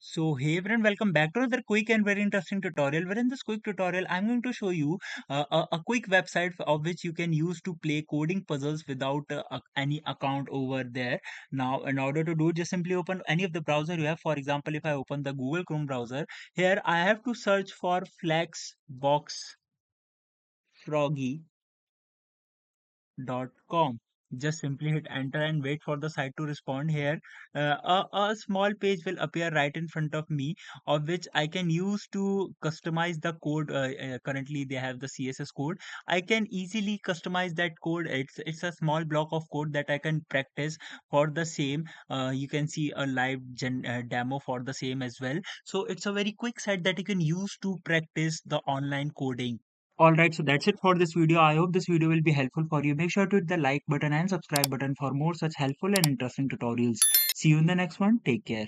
So hey everyone, welcome back to another quick and very interesting tutorial. Where in this quick tutorial, I'm going to show you a quick website of which you can use to play coding puzzles without any account over there. Now, in order to do it, just simply open any of the browser you have. For example, if I open the Google Chrome browser, here I have to search for Flexbox Froggy com. Just simply hit enter and wait for the site to respond. Here a small page will appear right in front of me, of which I can use to customize the code. Currently they have the CSS code. I can easily customize that code. It's a small block of code that I can practice for the same. You can see a live demo for the same as well. So it's a very quick site that you can use to practice the online coding. Alright, so that's it for this video. I hope this video will be helpful for you. Make sure to hit the like button and subscribe button for more such helpful and interesting tutorials. See you in the next one. Take care.